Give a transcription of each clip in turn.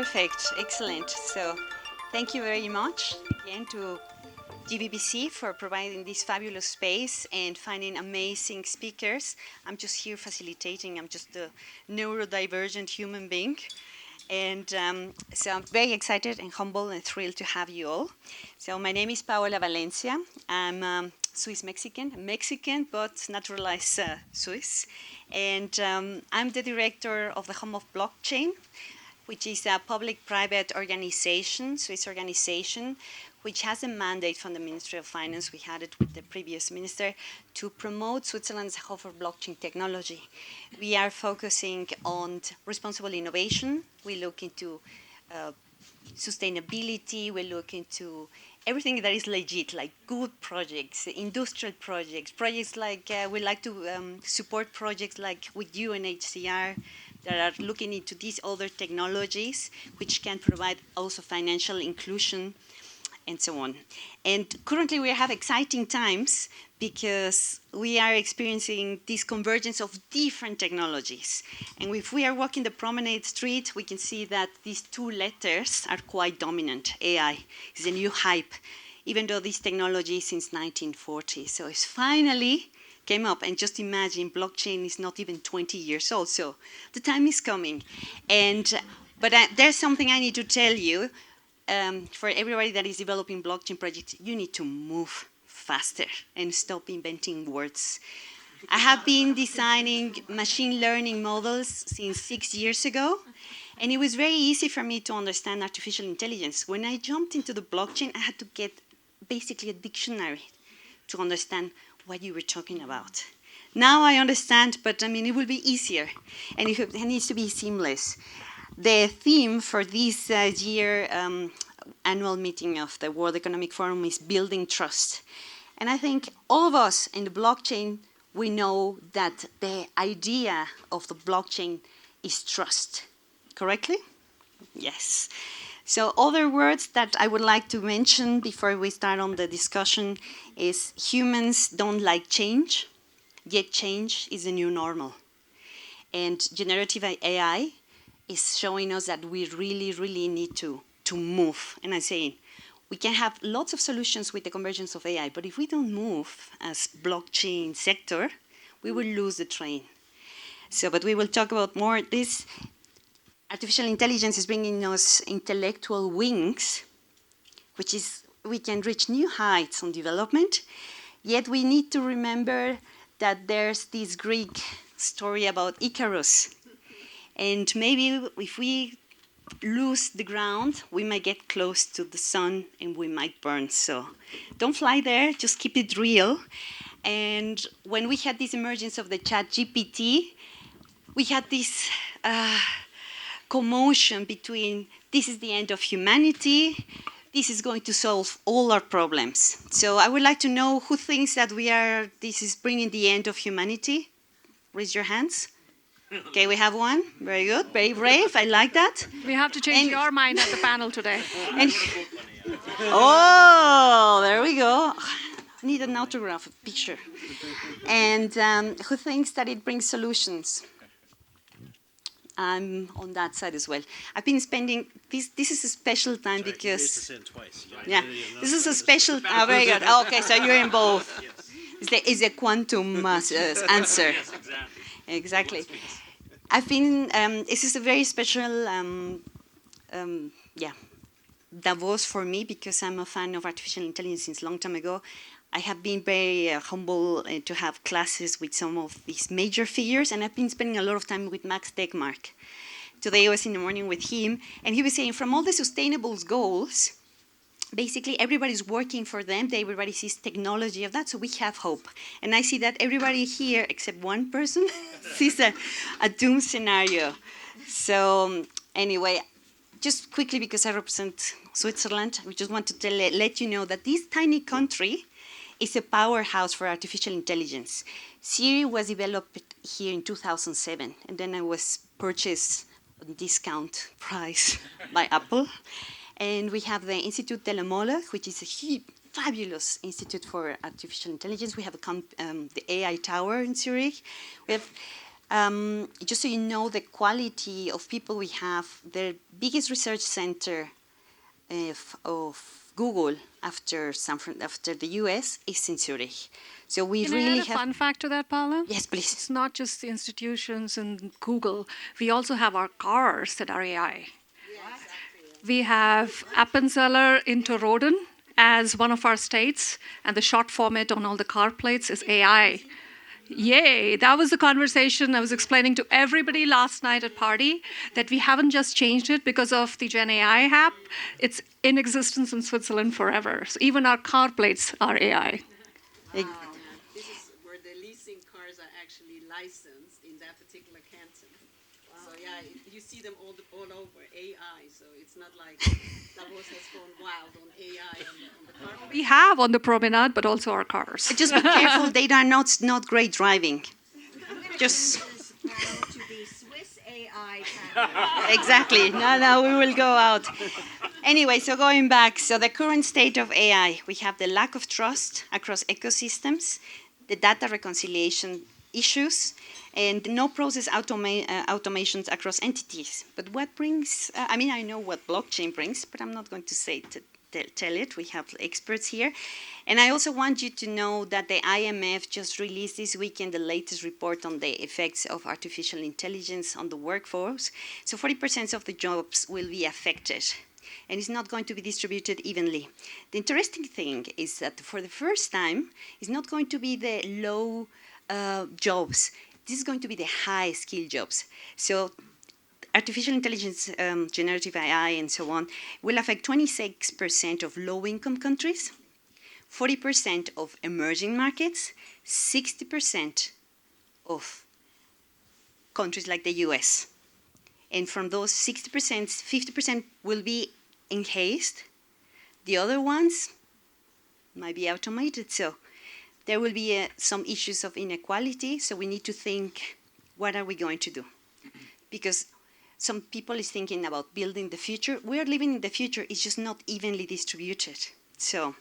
Perfect, excellent. So thank you very much again to GBBC for providing this fabulous space and finding amazing speakers. I'm just here facilitating. I'm just a neurodivergent human being. And so I'm very excited and humble and thrilled to have you all. So my name is Paola Valencia. I'm Swiss-Mexican, but naturalized Swiss. And I'm the director of the Home of Blockchain, which is a public-private organization, Swiss organization, which has a mandate from the Ministry of Finance. We had it with the previous minister to promote Switzerland's hub for blockchain technology. We are focusing on responsible innovation. We look into sustainability. We look into everything that is legit, like good projects, industrial projects, projects like we like to support projects like with UNHCR that are looking into these other technologies, which can provide also financial inclusion and so on. And currently we have exciting times because we are experiencing this convergence of different technologies. And if we are walking the promenade street, we can see that these two letters are quite dominant. AI is a new hype, even though this technology is since 1940. So it's finally came up, and just imagine, blockchain is not even 20 years old, so the time is coming. But there's something I need to tell you. For everybody that is developing blockchain projects, you need to move faster and stop inventing words. I have been designing machine learning models since 6 years ago, and it was very easy for me to understand artificial intelligence. When I jumped into the blockchain, I had to get basically a dictionary to understand what you were talking about. Now I understand, but I mean, it will be easier, and it needs to be seamless. The theme for this year annual meeting of the World Economic Forum is building trust. And I think all of us in the blockchain, we know that the idea of the blockchain is trust. Correctly? Yes. So other words that I would like to mention before we start on the discussion is humans don't like change, yet change is the new normal. And generative AI is showing us that we really, really need to move. And I'm saying, we can have lots of solutions with the convergence of AI, but if we don't move as blockchain sector, we will lose the train. So, but we will talk about more this. Artificial intelligence is bringing us intellectual wings, which is, we can reach new heights on development, yet we need to remember that there's this Greek story about Icarus. And maybe if we lose the ground, we might get close to the sun and we might burn. So don't fly there, just keep it real. And when we had this emergence of the ChatGPT, we had this commotion between this is the end of humanity, this is going to solve all our problems. So I would like to know who thinks that this is bringing the end of humanity. Raise your hands. Okay, we have one. Very good, very brave. I like that. We have to change your mind at the panel today. Oh, there we go. I need an autograph, a picture. And who thinks that it brings solutions? I'm on that side as well. I've been spending, this is a special time because, yeah, this is a special, very good. Oh, okay, so you're in both. It's a quantum answer. Exactly. I've been, this is a very special, Davos for me because I'm a fan of artificial intelligence since a long time ago. I have been very humble to have classes with some of these major figures, and I've been spending a lot of time with Max Tegmark. Today I was in the morning with him, and he was saying from all the sustainable goals, basically everybody's working for them, everybody sees technology of that, so we have hope. And I see that everybody here, except one person, sees a doom scenario. So anyway, just quickly, because I represent Switzerland, we just want to let you know that this tiny country is a powerhouse for artificial intelligence. Siri was developed here in 2007, and then it was purchased at discount price by Apple. And we have the Institut Telemoloch, which is a fabulous institute for artificial intelligence. We have the AI Tower in Zurich. We have Just so you know, the quality of people we have, the biggest research center of Google after the US is in Zurich. So we Can I really add a have. fun fact to that, Paula? Yes, please. It's not just the institutions and Google. We also have our cars that are AI. We have Appenzeller into Roden as one of our states, and the short format on all the car plates is AI. Yay, that was the conversation I was explaining to everybody last night at party, that we haven't just changed it because of the Gen AI app. It's in existence in Switzerland forever. So even our car plates are AI. Wow. This is where the leasing cars are actually licensed in that particular canton. So yeah, you see them all over AI. So it's not like Davos has gone wild on AI on the car. We have on the promenade, but also our cars. Just be careful, they are not great driving. Just To the Swiss AI panel. exactly. No, we will go out. Anyway, so going back, so the current state of AI, we have the lack of trust across ecosystems, the data reconciliation issues, and no process automations across entities. But what brings, I know what blockchain brings, but I'm not going to tell it. We have experts here. And I also want you to know that the IMF just released this weekend the latest report on the effects of artificial intelligence on the workforce. So 40% of the jobs will be affected, and it's not going to be distributed evenly. The interesting thing is that for the first time, it's not going to be the low jobs. This is going to be the high skill jobs. So artificial intelligence, generative AI, and so on, will affect 26% of low-income countries, 40% of emerging markets, 60% of countries like the US. And from those 60%, 50% will be encased. The other ones might be automated. So there will be some issues of inequality. So we need to think, what are we going to do? Because some people is thinking about building the future. We are living in the future. It's just not evenly distributed. So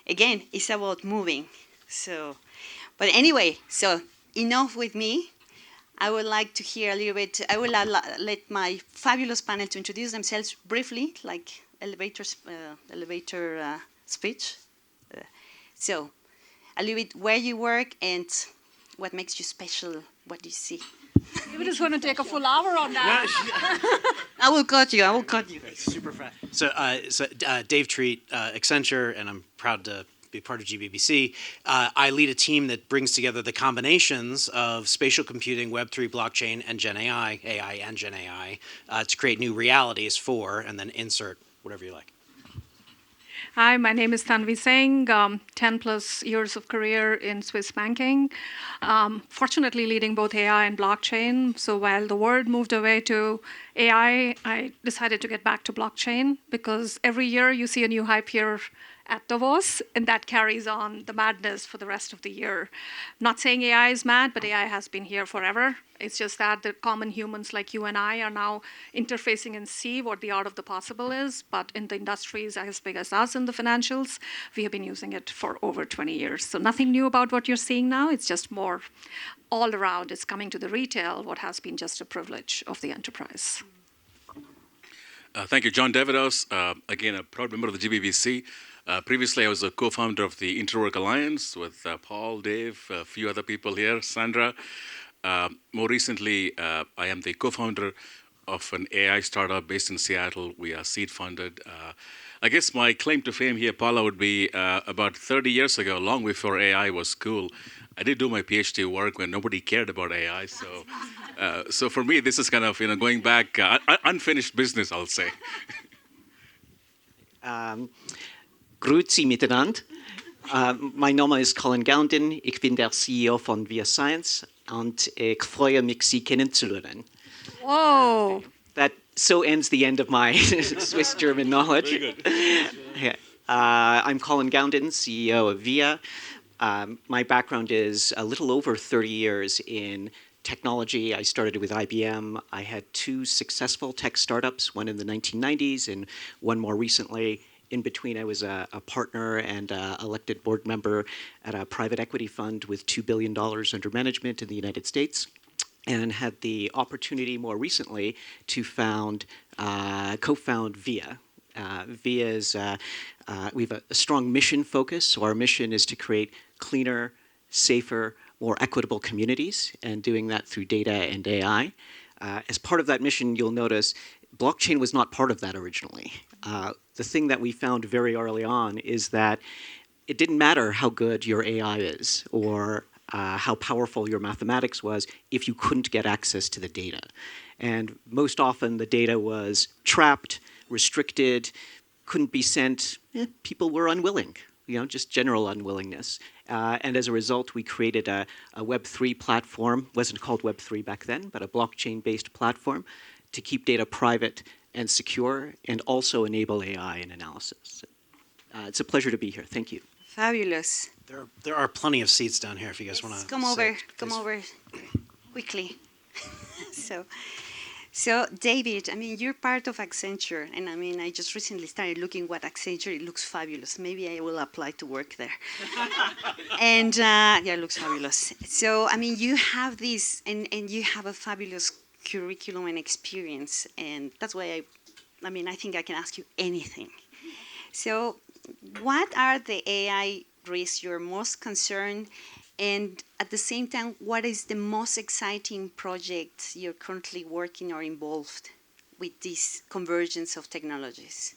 again, it's about moving. So, but anyway, so enough with me. I would like to hear a little bit. I will let my fabulous panel to introduce themselves briefly, like elevator speech. So, a little bit where you work and what makes you special. What do you see? David is going to take a full hour on that. I will cut you. Super fast. So Dave Treat, Accenture, and I'm proud to be part of GBBC. I lead a team that brings together the combinations of spatial computing, Web3, blockchain, and Gen AI, AI and Gen AI, to create new realities for, and then insert whatever you like. Hi, my name is Tanvi Singh, 10 plus years of career in Swiss banking, fortunately leading both AI and blockchain. So while the world moved away to AI, I decided to get back to blockchain because every year you see a new hype here at Davos, and that carries on the madness for the rest of the year. Not saying AI is mad, but AI has been here forever. It's just that the common humans like you and I are now interfacing and see what the art of the possible is. But in the industries as big as us in the financials, we have been using it for over 20 years. So nothing new about what you're seeing now. It's just more all around. It's coming to the retail, what has been just a privilege of the enterprise. Thank you, John Davos. Again, a proud member of the GBBC. Previously, I was a co-founder of the Interwork Alliance with Paul, Dave, a few other people here, Sandra. More recently, I am the co-founder of an AI startup based in Seattle. We are seed funded. I guess my claim to fame here, Paula, would be about 30 years ago, long before AI was cool. I did do my PhD work when nobody cared about AI. So for me, this is kind of going back, unfinished business, I'll say. Grüezi miteinander. Mein Name ist Colin Gounden. Ich bin der CEO von Via Science und ich freue mich, Sie kennenzulernen. Whoa. So ends the end of my Swiss German knowledge. Very good. I'm Colin Gounden, CEO of Via. My background is a little over 30 years in technology. I started with IBM. I had 2 successful tech startups, one in the 1990s and one more recently. In between, I was a partner and elected board member at a private equity fund with $2 billion under management in the United States. and had the opportunity more recently to co-found VIA. VIA is, we have a strong mission focus, so our mission is to create cleaner, safer, more equitable communities, and doing that through data and AI. As part of that mission, you'll notice blockchain was not part of that originally. The thing that we found very early on is that it didn't matter how good your AI is or how powerful your mathematics was if you couldn't get access to the data. And most often the data was trapped, restricted, couldn't be sent. People were unwilling, just general unwillingness. And as a result, we created a Web3 platform. Wasn't called Web3 back then, but a blockchain-based platform to keep data private and secure and also enable AI and analysis. It's a pleasure to be here. Thank you. Fabulous. There are plenty of seats down here if you guys want to Come over quickly. So David, I mean, you're part of Accenture, and I mean, I just recently started looking what Accenture. It looks fabulous. Maybe I will apply to work there. And yeah, it looks fabulous. So I mean, you have this, and you have a fabulous curriculum and experience, and that's why I think I can ask you anything. So, what are the AI risks you're most concerned? And at the same time, what is the most exciting project you're currently working or involved with this convergence of technologies?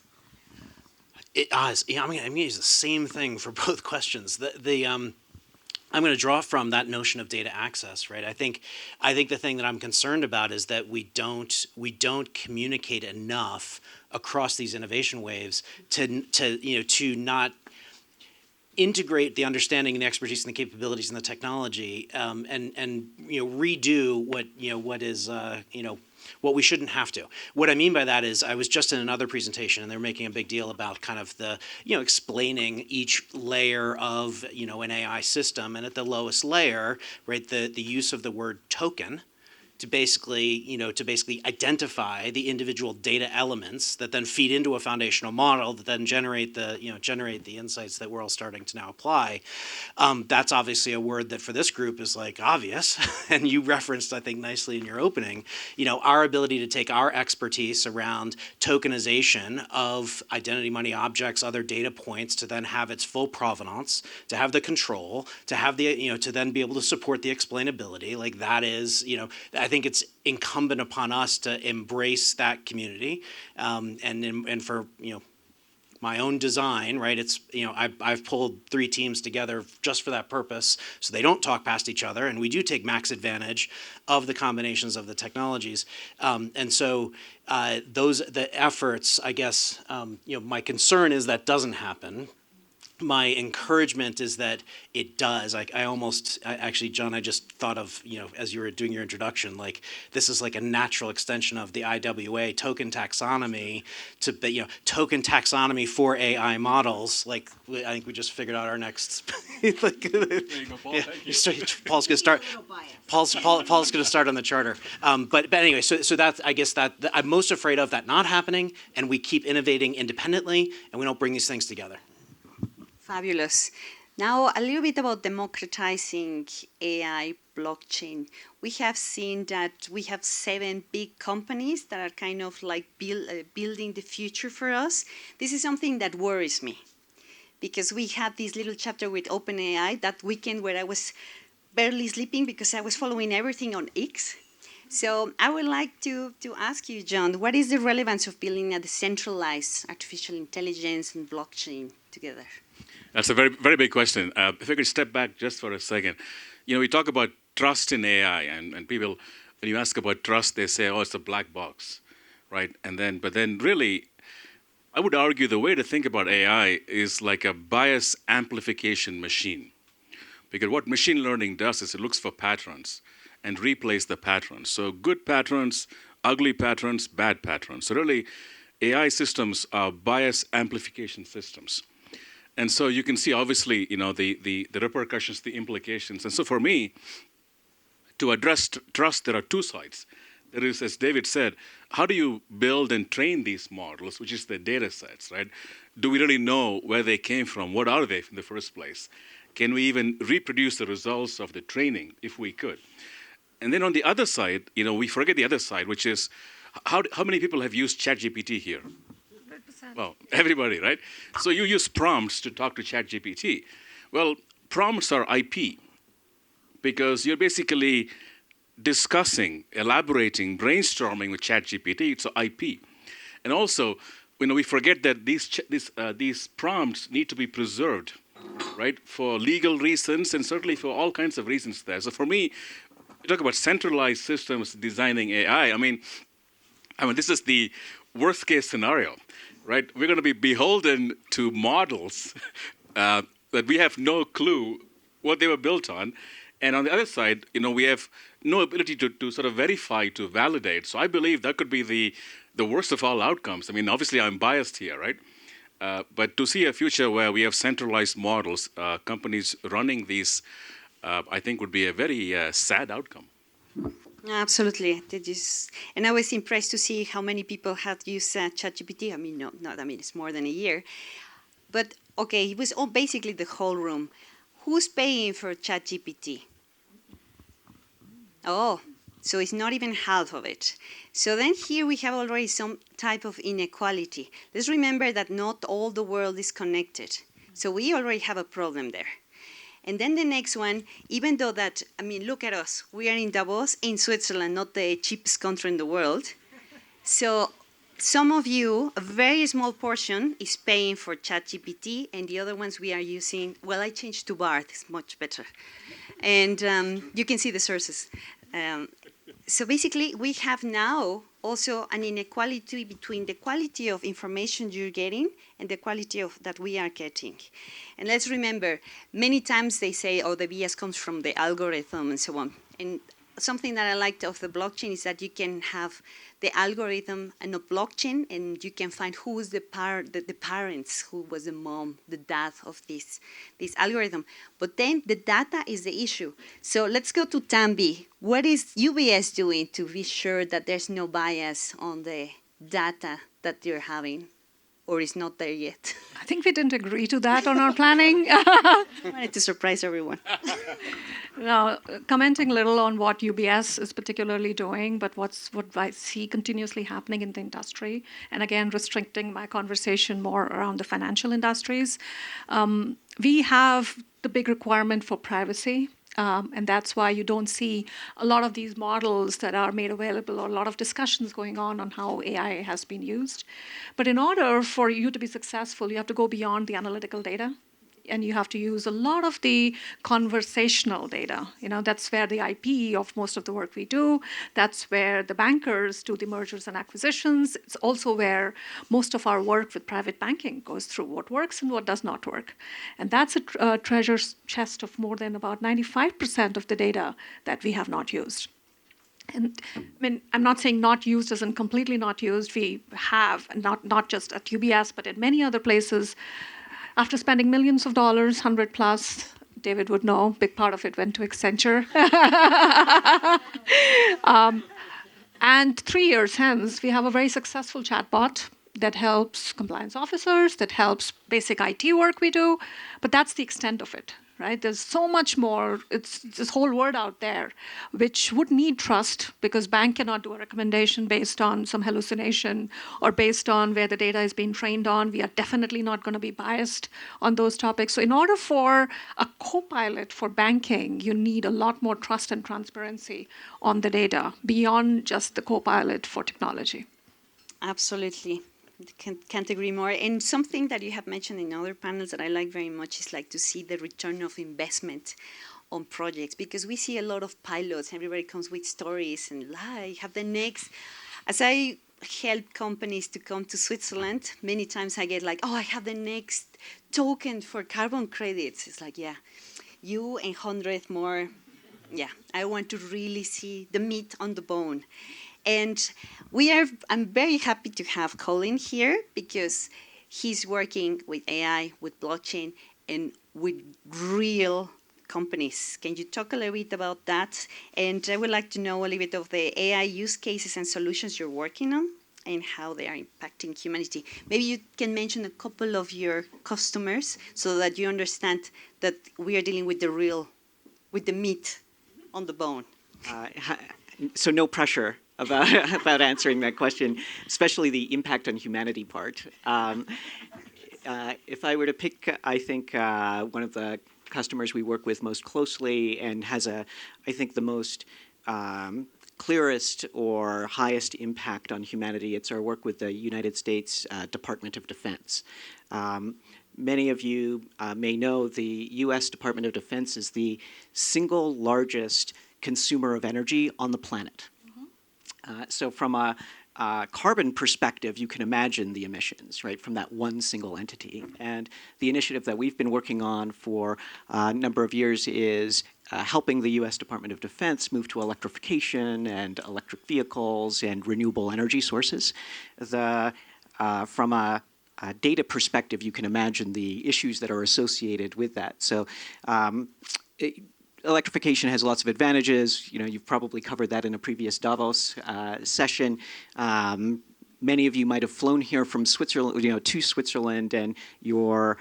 I'm going to use the same thing for both questions. I'm going to draw from that notion of data access, right? I think the thing that I'm concerned about is that we don't communicate enough across these innovation waves to not integrate the understanding and the expertise and the capabilities and the technology, and redo what we shouldn't have to. What I mean by that is I was just in another presentation and they're making a big deal about kind of the, explaining each layer of, an AI system, and at the lowest layer, right, the use of the word token to basically identify the individual data elements that then feed into a foundational model that then generate the insights that we're all starting to now apply. That's obviously a word that for this group is like obvious, and you referenced, I think, nicely in your opening, our ability to take our expertise around tokenization of identity money objects, other data points, to then have its full provenance, to have the control, to have the, to then be able to support the explainability. Like that is, I think it's incumbent upon us to embrace that community, and for my own design, right? It's I've pulled 3 teams together just for that purpose, so they don't talk past each other, and we do take max advantage of the combinations of the technologies, and so the efforts, I guess, my concern is that doesn't happen. My encouragement is that it does. Actually, John, I just thought of, as you were doing your introduction, like this is like a natural extension of the IWA token taxonomy token taxonomy for AI models. Like I think we just figured out our next. There you go, Paul. Thank you. Paul's going to start. Paul's going to start on the charter. But anyway, so that's, I guess, that I'm most afraid of that not happening, and we keep innovating independently, and we don't bring these things together. Fabulous. Now, a little bit about democratizing AI blockchain. We have seen that we have 7 big companies that are kind of like building the future for us. This is something that worries me, because we had this little chapter with OpenAI that weekend where I was barely sleeping because I was following everything on X. So I would like to ask you, John, what is the relevance of building a decentralized artificial intelligence and blockchain together? That's a very, very big question. If I could step back just for a second. We talk about trust in AI, and people, when you ask about trust, they say, oh, it's a black box, right? But then really, I would argue the way to think about AI is like a bias amplification machine. Because what machine learning does is it looks for patterns and replays the patterns. So good patterns, ugly patterns, bad patterns. So really, AI systems are bias amplification systems. And so you can see, obviously, the repercussions, the implications. And so for me, to address trust, there are 2 sides. There is, as David said, how do you build and train these models, which is the data sets, right? Do we really know where they came from? What are they in the first place? Can we even reproduce the results of the training if we could? And then on the other side, we forget the other side, which is how many people have used ChatGPT here? 100%. Well, everybody, right? So you use prompts to talk to ChatGPT. Well, prompts are IP because you're basically discussing, elaborating, brainstorming with ChatGPT. It's IP. And also, we forget that these prompts need to be preserved, right, for legal reasons and certainly for all kinds of reasons there. So for me, you talk about centralized systems designing AI. I mean, this is the worst case scenario, right? We're going to be beholden to models that we have no clue what they were built on. And on the other side, we have no ability to sort of verify, to validate. So I believe that could be the worst of all outcomes. I mean, obviously I'm biased here, right? But to see a future where we have centralized models, companies running these, I think would be a very sad outcome. Absolutely. And I was impressed to see how many people had used ChatGPT. I mean, it's more than a year. But, okay, it was all basically the whole room. Who's paying for ChatGPT? Oh, so it's not even half of it. So then here we have already some type of inequality. Let's remember that not all the world is connected. So we already have a problem there. And then the next one, even though that, look at us. We are in Davos, in Switzerland, not the cheapest country in the world. So some of you, a very small portion, is paying for ChatGPT, and the other ones we are using, well, I changed to Bard, it's much better. And you can see the sources. So basically, we have now also an inequality between the quality of information you're getting and the quality of that we are getting. And let's remember, many times they say, oh, the bias comes from the algorithm and so on. And something that I liked of the blockchain is that you can have the algorithm and a blockchain, and you can find who is the parents, who was the mom, the dad of this algorithm. But then the data is the issue. So let's go to Tambi. What is UBS doing to be sure that there's no bias on the data that you're having? Or is not there yet? I think we didn't agree to that on our planning. I wanted to surprise everyone. Now, commenting a little on what UBS is particularly doing, but what I see continuously happening in the industry, and again, restricting my conversation more around the financial industries, we have the big requirement for privacy. And that's why you don't see a lot of these models that are made available, or a lot of discussions going on how AI has been used. But in order for you to be successful, you have to go beyond the analytical data. And you have to use a lot of the conversational data. That's where the IP of most of the work we do. That's where the bankers do the mergers and acquisitions. It's also where most of our work with private banking goes through, what works and what does not work. And that's a treasure chest of more than about 95% of the data that we have not used. And I'm not saying not used as in completely not used. We have, not just at UBS, but at many other places. After spending millions of dollars, 100 plus, David would know, big part of it went to Accenture. And 3 years hence, we have a very successful chatbot that helps compliance officers, that helps basic IT work we do, but that's the extent of it. Right? There's so much more. It's this whole world out there, which would need trust, because bank cannot do a recommendation based on some hallucination or based on where the data is being trained on. We are definitely not going to be biased on those topics. So in order for a co-pilot for banking, you need a lot more trust and transparency on the data beyond just the co-pilot for technology. Absolutely. Can't agree more. And something that you have mentioned in other panels that I like very much is like to see the return of investment on projects, because we see a lot of pilots. Everybody comes with stories and I have the next. As I help companies to come to Switzerland, many times I get like, oh, I have the next token for carbon credits. It's like, yeah, you and 100 more. Yeah, I want to really see the meat on the bone. And I'm very happy to have Colin here, because he's working with AI, with blockchain, and with real companies. Can you talk a little bit about that? And I would like to know a little bit of the AI use cases and solutions you're working on and how they are impacting humanity. Maybe you can mention a couple of your customers so that you understand that we are dealing with the meat on the bone. So no pressure about about answering that question, especially the impact on humanity part. If I were to pick, I think one of the customers we work with most closely and has I think the most clearest or highest impact on humanity, it's our work with the United States Department of Defense. Many of you may know the U.S. Department of Defense is the single largest consumer of energy on the planet. So from a carbon perspective, you can imagine the emissions, right, from that one single entity. And the initiative that we've been working on for a number of years is helping the U.S. Department of Defense move to electrification and electric vehicles and renewable energy sources. From a data perspective, you can imagine the issues that are associated with that. So electrification has lots of advantages. You know, you've probably covered that in a previous Davos session. Many of you might have flown here from Switzerland, to Switzerland, and your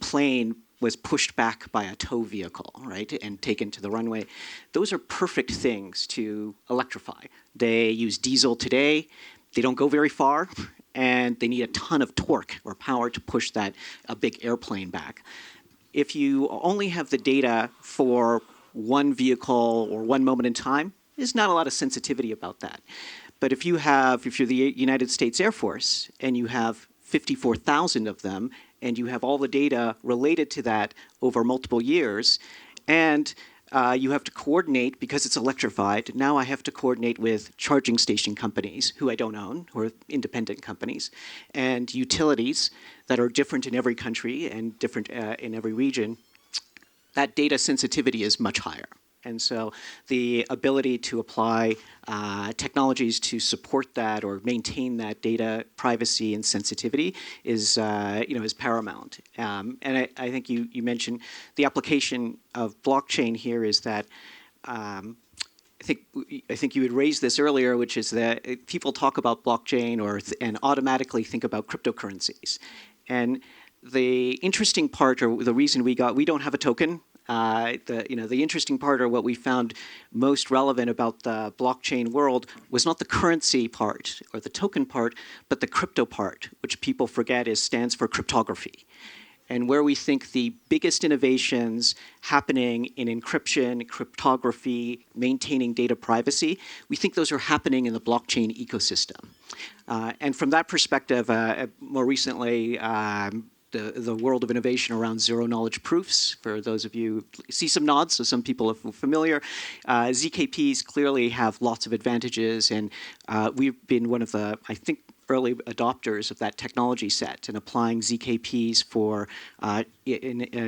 plane was pushed back by a tow vehicle, right, and taken to the runway. Those are perfect things to electrify. They use diesel today. They don't go very far, and they need a ton of torque or power to push a big airplane back. If you only have the data for one vehicle or one moment in time, there's not a lot of sensitivity about that. But if you're the United States Air Force and you have 54,000 of them, and you have all the data related to that over multiple years, and you have to coordinate because it's electrified. Now I have to coordinate with charging station companies who I don't own, who are independent companies, and utilities that are different in every country and different in every region. That data sensitivity is much higher. And so the ability to apply technologies to support that or maintain that data privacy and sensitivity is paramount. And I think you mentioned the application of blockchain here is that I think you had raised this earlier, which is that people talk about blockchain and automatically think about cryptocurrencies. And the interesting part, or the reason we don't have a token. The interesting part, or what we found most relevant about the blockchain world, was not the currency part or the token part, but the crypto part, which people forget stands for cryptography. And where we think the biggest innovations happening in encryption, cryptography, maintaining data privacy, we think those are happening in the blockchain ecosystem. And from that perspective, more recently, the world of innovation around zero-knowledge proofs. For those of you, see some nods, so some people are familiar. ZKPs clearly have lots of advantages, and we've been one of the, I think, early adopters of that technology set and applying ZKPs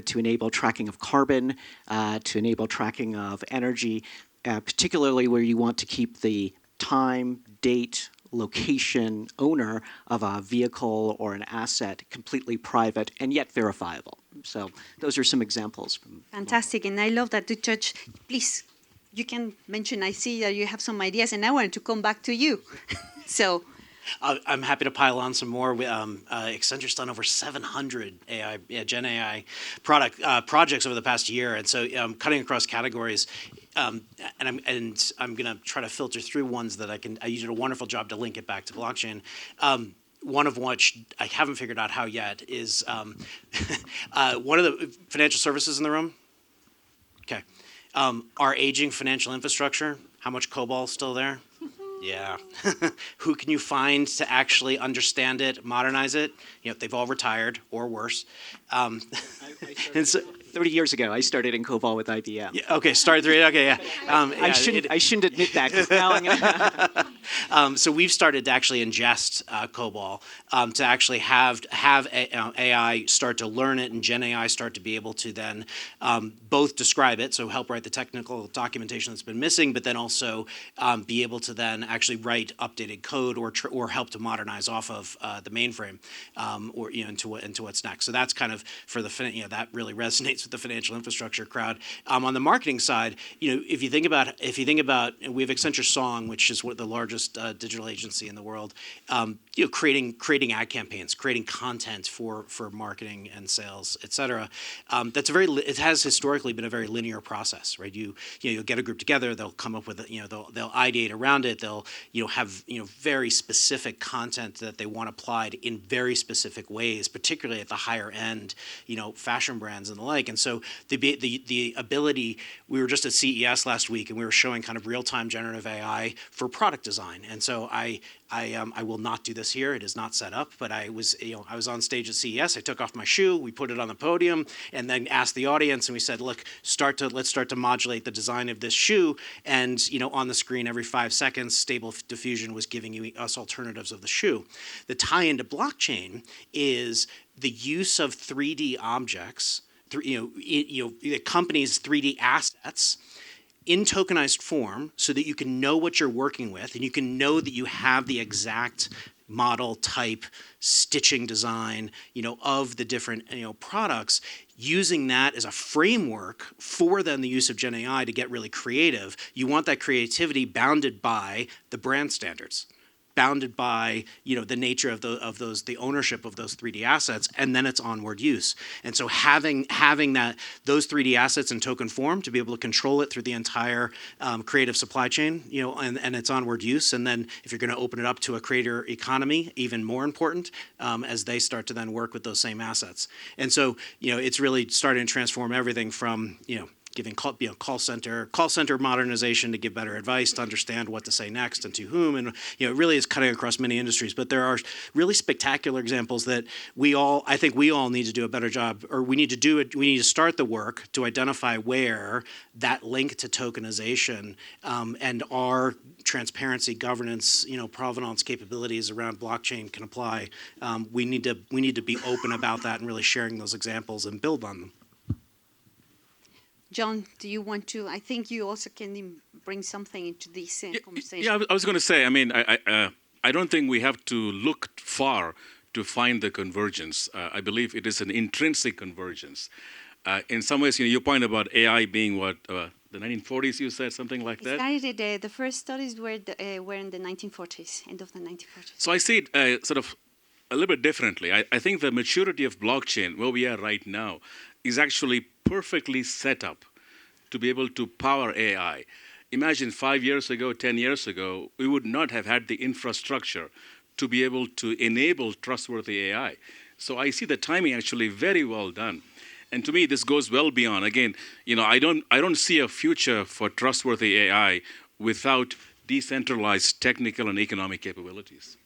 to enable tracking of carbon, to enable tracking of energy, particularly where you want to keep the time, date, location, owner of a vehicle or an asset completely private and yet verifiable. So those are some examples. Fantastic, and I love that to touch. Please, you can mention, I see that you have some ideas, and I wanted to come back to you. So I'm happy to pile on some more. Accenture's done over 700 Gen AI projects over the past year, and so cutting across categories. And I'm going to try to filter through ones that you did a wonderful job to link it back to blockchain. One of which I haven't figured out how yet is one of the financial services in the room. Okay, our aging financial infrastructure. How much COBOL is still there? Yeah. Who can you find to actually understand it, modernize it? They've all retired or worse. And so, 30 years ago, I started in COBOL with IBM. Yeah, okay, started 3. Okay, yeah. I shouldn't admit that, because now I'm gonna. So we've started to actually ingest COBOL to actually have AI start to learn it, and Gen AI start to be able to then both describe it, so help write the technical documentation that's been missing, but then also be able to then actually write updated code or help to modernize off of the mainframe or into what's next. So that's kind of for the that really resonates with the financial infrastructure crowd. On the marketing side, if you think about we have Accenture Song, which is the largest largest digital agency in the world, creating ad campaigns, creating content for marketing and sales, et cetera. It has historically been a very linear process, right? You'll get a group together, they'll come up with, they'll ideate around it, they'll have very specific content that they want applied in very specific ways, particularly at the higher end, fashion brands and the like. And so the ability, we were just at CES last week and we were showing kind of real-time generative AI for product design. And so I will not do this here. It is not set up, but I was on stage at CES. I took off my shoe. We put it on the podium, and then asked the audience, and we said, "Look, let's start to modulate the design of this shoe." And on the screen, every 5 seconds, Stable Diffusion was giving us alternatives of the shoe. The tie into blockchain is the use of 3D objects, the company's 3D assets, in tokenized form, so that you can know what you're working with and you can know that you have the exact model, type, stitching design, of the different, products, using that as a framework for then the use of Gen AI to get really creative. You want that creativity bounded by the brand standards, bounded by the nature of the ownership of those 3D assets, and then its onward use. And so having those 3D assets in token form to be able to control it through the entire creative supply chain, and its onward use, and then if you're going to open it up to a creator economy, even more important, as they start to then work with those same assets. And so it's really starting to transform everything from giving call center modernization to give better advice, to understand what to say next and to whom, and it really is cutting across many industries. But there are really spectacular examples that I think we all need to do a better job, or we need to do it. We need to start the work to identify where that link to tokenization and our transparency, governance, provenance capabilities around blockchain can apply. We need to be open about that and really sharing those examples and build on them. John, do you want to? I think you also can bring something into this conversation. Yeah, I was going to say, I don't think we have to look far to find the convergence. I believe it is an intrinsic convergence. In some ways, your point about AI being the 1940s, you said something like that? Started, the first studies were in the 1940s, end of the 1940s. So I see it sort of a little bit differently. I think the maturity of blockchain, where we are right now, is actually perfectly set up to be able to power AI. Imagine 5 years ago, 10 years ago, we would not have had the infrastructure to be able to enable trustworthy AI. So I see the timing actually very well done. And to me, this goes well beyond. Again, I don't see a future for trustworthy AI without decentralized technical and economic capabilities.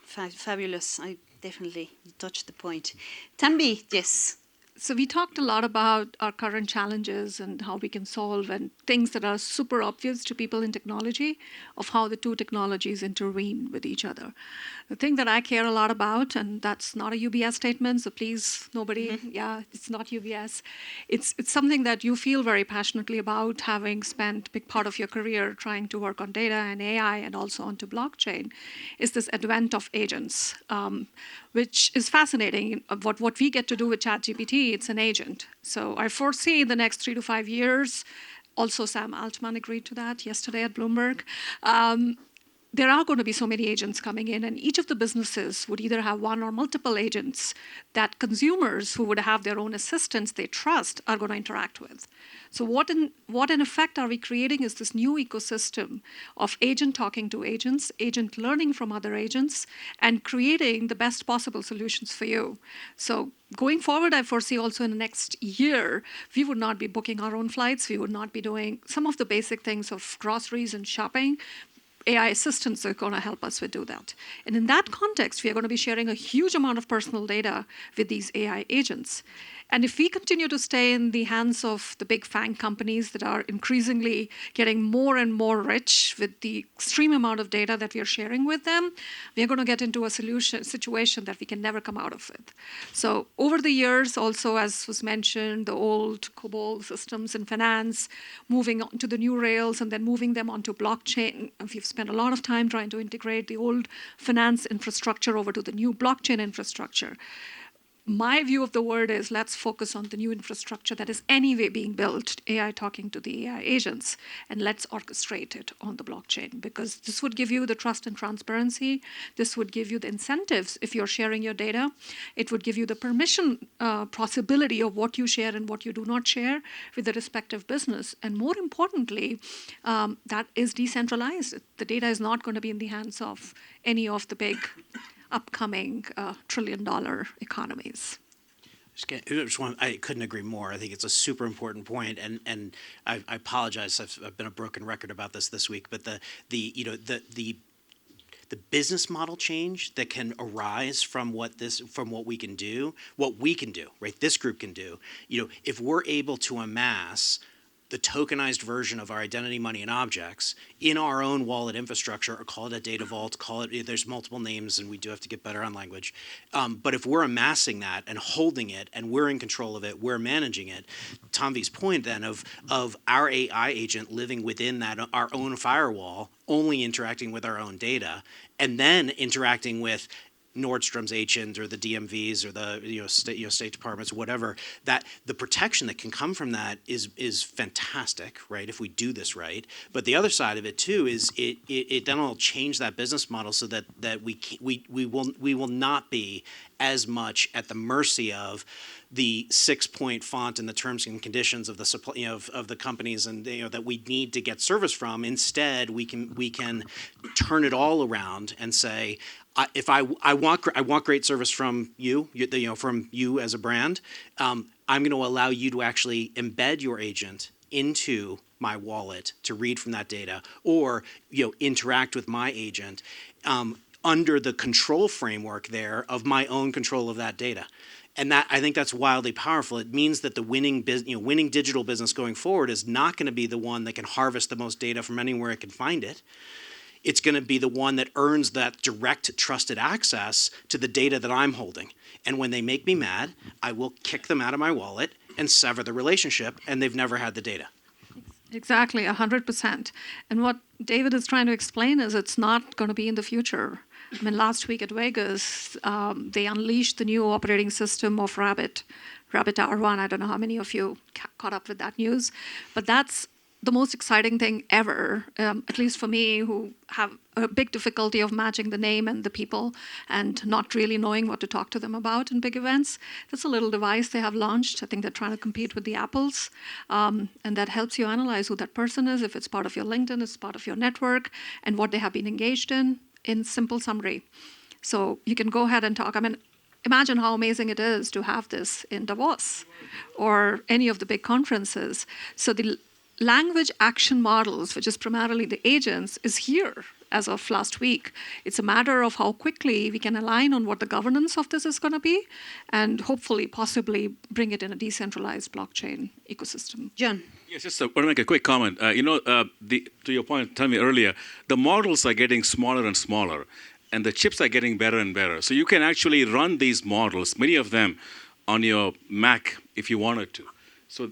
Fabulous. I definitely touched the point. Tanvi, yes. So we talked a lot about our current challenges and how we can solve, and things that are super obvious to people in technology, of how the two technologies intervene with each other. The thing that I care a lot about, and that's not a UBS statement, so please, nobody, it's not UBS. It's something that you feel very passionately about, having spent a big part of your career trying to work on data and AI and also onto blockchain, is this advent of agents, which is fascinating. What we get to do with ChatGPT, it's an agent. So I foresee in the next 3 to 5 years, also Sam Altman agreed to that yesterday at Bloomberg, there are going to be so many agents coming in, and each of the businesses would either have one or multiple agents that consumers who would have their own assistants they trust are going to interact with. So what in effect are we creating is this new ecosystem of agent talking to agents, agent learning from other agents, and creating the best possible solutions for you. So going forward, I foresee also in the next year, we would not be booking our own flights. We would not be doing some of the basic things of groceries and shopping. AI assistants are going to help us do that. And in that context, we are going to be sharing a huge amount of personal data with these AI agents. And if we continue to stay in the hands of the big FANG companies that are increasingly getting more and more rich with the extreme amount of data that we are sharing with them, we are going to get into a situation that we can never come out of it. So over the years, also, as was mentioned, the old COBOL systems in finance, moving on to the new rails and then moving them onto blockchain. We've spent a lot of time trying to integrate the old finance infrastructure over to the new blockchain infrastructure. my view of the world is let's focus on the new infrastructure that is anyway being built, AI talking to the AI agents, and let's orchestrate it on the blockchain, because this would give you the trust and transparency. This would give you the incentives if you're sharing your data. It would give you the permission possibility of what you share and what you do not share with the respective business. And more importantly, that is decentralized. The data is not going to be in the hands of any of the big upcoming trillion-dollar economies. I couldn't agree more. I think it's a super important point, and I apologize. I've been a broken record about this week, but the business model change that can arise from what we can do, right? This group can do. If we're able to amass the tokenized version of our identity, money, and objects in our own wallet infrastructure, or call it a data vault, there's multiple names, and we do have to get better on language. But if we're amassing that and holding it, and we're in control of it, we're managing it, Tanvi's point then of our AI agent living within that our own firewall, only interacting with our own data, and then interacting with Nordstrom's agent or the DMVs or the state departments, whatever, that the protection that can come from that is fantastic, right? If we do this right, but the other side of it too is it then will change that business model so that we will not be as much at the mercy of the 6-point font in the terms and conditions of the supply of the companies and that we need to get service from. Instead, we can turn it all around and say, if I want great service from you, from you as a brand, I'm going to allow you to actually embed your agent into my wallet to read from that data, or interact with my agent under the control framework there of my own control of that data. And that, I think that's wildly powerful. It means that the winning digital business going forward is not going to be the one that can harvest the most data from anywhere it can find it. It's going to be the one that earns that direct, trusted access to the data that I'm holding. And when they make me mad, I will kick them out of my wallet and sever the relationship, and they've never had the data. Exactly, 100%. And what David is trying to explain is it's not going to be in the future. I mean, last week at Vegas, they unleashed the new operating system of Rabbit R1. I don't know how many of you caught up with that news, but that's the most exciting thing ever, at least for me, who have a big difficulty of matching the name and the people and not really knowing what to talk to them about in big events. That's a little device they have launched. I think they're trying to compete with the Apples. And that helps you analyze who that person is, if it's part of your LinkedIn, it's part of your network, and what they have been engaged in simple summary. So you can go ahead and talk. I mean, imagine how amazing it is to have this in Davos or any of the big conferences. So the language action models, which is primarily the agents, is here as of last week. It's a matter of how quickly we can align on what the governance of this is going to be, and hopefully, possibly bring it in a decentralized blockchain ecosystem. John. Yes, just want to make a quick comment. To your point, tell me earlier, the models are getting smaller and smaller, and the chips are getting better and better. So you can actually run these models, many of them, on your Mac if you wanted to.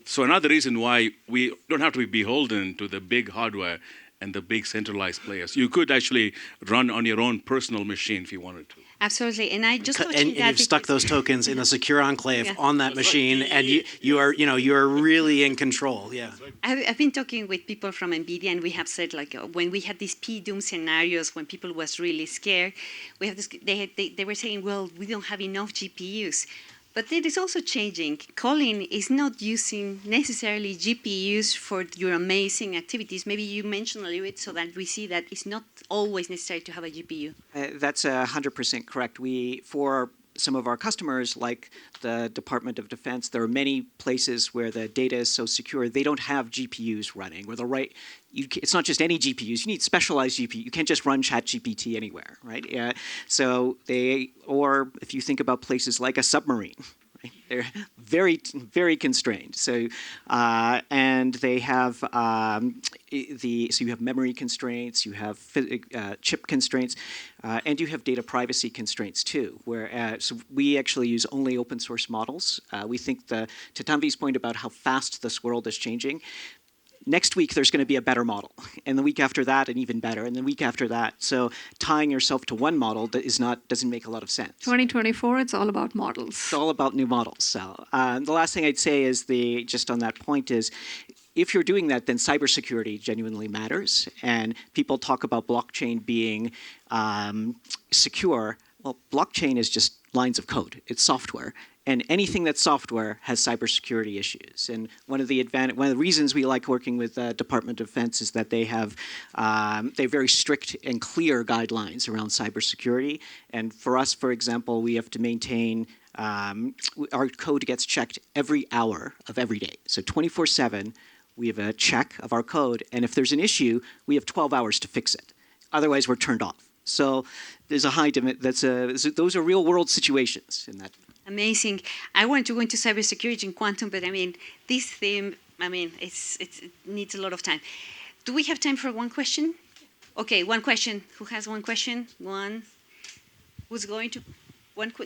So another reason why we don't have to be beholden to the big hardware and the big centralized players. You could actually run on your own personal machine if you wanted to. Absolutely, and I just and you've stuck those tokens in a secure enclave on that machine, and you are really in control. Yeah, I've been talking with people from NVIDIA, and we have said when we had these P-doom scenarios when people was really scared, we have this. They were saying, well, we don't have enough GPUs. But it is also changing. Colin is not using necessarily GPUs for your amazing activities. Maybe you mentioned a little bit so that we see that it's not always necessary to have a GPU. That's 100% correct. For some of our customers, like the Department of Defense, there are many places where the data is so secure they don't have GPUs running. It's not just any GPUs. You need specialized GPU. You can't just run ChatGPT anywhere, right? Or if you think about places like a submarine, right? They're very, very constrained. So, and they have so you have memory constraints, you have chip constraints, and you have data privacy constraints too. So we actually use only open source models. We think to Tanvi's point about how fast this world is changing, next week there's going to be a better model, and the week after that an even better, and the week after that. So tying yourself to one model doesn't make a lot of sense. 2024, it's all about models. It's all about new models. So the last thing I'd say is just on that point is, if you're doing that, then cybersecurity genuinely matters. And people talk about blockchain being secure. Well, blockchain is just lines of code. It's software. And anything that's software has cybersecurity issues. And one of the reasons we like working with Department of Defense is that they have very strict and clear guidelines around cybersecurity. And for us, for example, we have to maintain our code gets checked every hour of every day. So 24/7, we have a check of our code. And if there's an issue, we have 12 hours to fix it. Otherwise, we're turned off. So there's a high demand. Those are real world situations in that. Amazing. I want to go into cybersecurity and quantum, but I mean, this theme, I mean, it needs a lot of time. Do we have time for one question? Okay, one question. Who has one question? One. Who's going to?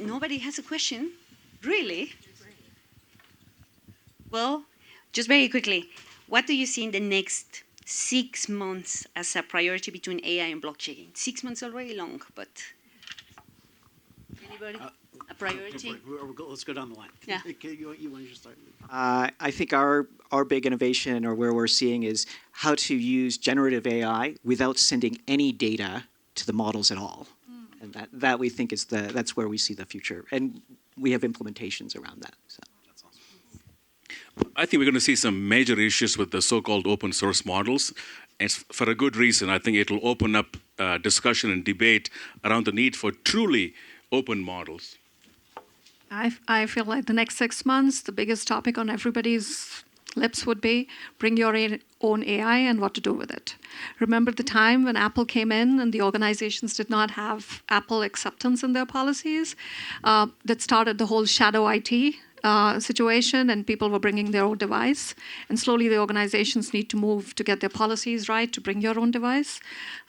Nobody has a question? Really? Well, just very quickly, what do you see in the next 6 months as a priority between AI and blockchain? 6 months already long, but anybody? A priority? Let's go down the line. Yeah. You want to just start? I think our big innovation, or where we're seeing, is how to use generative AI without sending any data to the models at all. And that we think is that's where we see the future. And we have implementations around that. So. That's awesome. I think we're going to see some major issues with the so-called open source models. And for a good reason. I think it will open up discussion and debate around the need for truly open models. I feel like the next 6 months, the biggest topic on everybody's lips would be bring your own AI and what to do with it. Remember the time when Apple came in and the organizations did not have Apple acceptance in their policies? That started the whole shadow IT situation, and people were bringing their own device. And slowly the organizations need to move to get their policies right to bring your own device.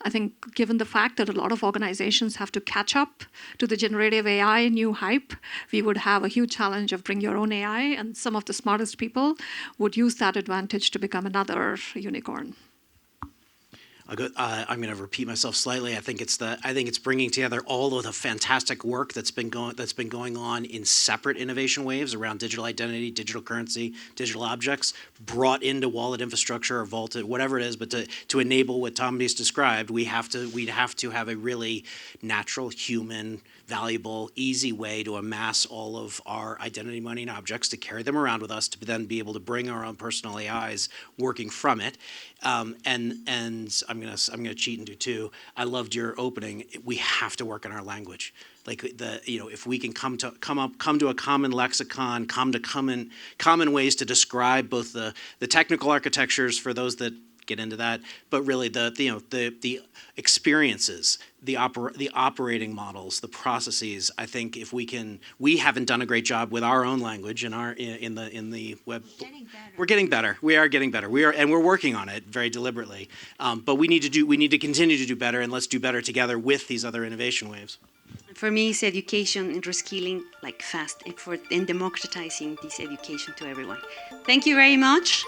I think given the fact that a lot of organizations have to catch up to the generative AI new hype, we would have a huge challenge of bring your own AI, and some of the smartest people would use that advantage to become another unicorn. I'm going to repeat myself slightly. I think it's bringing together all of the fantastic work that's been going on in separate innovation waves around digital identity, digital currency, digital objects, brought into wallet infrastructure or vaulted, whatever it is. But to enable what Tom just described, we'd have to have a really natural, human, valuable, easy way to amass all of our identity, money, and objects, to carry them around with us, to then be able to bring our own personal AIs working from it. And I'm gonna cheat and do two. I loved your opening. We have to work on our language. Like if we can come to a common lexicon, come to common ways to describe both the technical architectures for those that get into that, but really the experiences, the operating models, the processes. I think if we haven't done a great job with our own language in the web. We're getting better. We are getting better. And we're working on it very deliberately. But we need to continue to do better, and let's do better together with these other innovation waves. For me, it's education and reskilling fast, and democratizing this education to everyone. Thank you very much.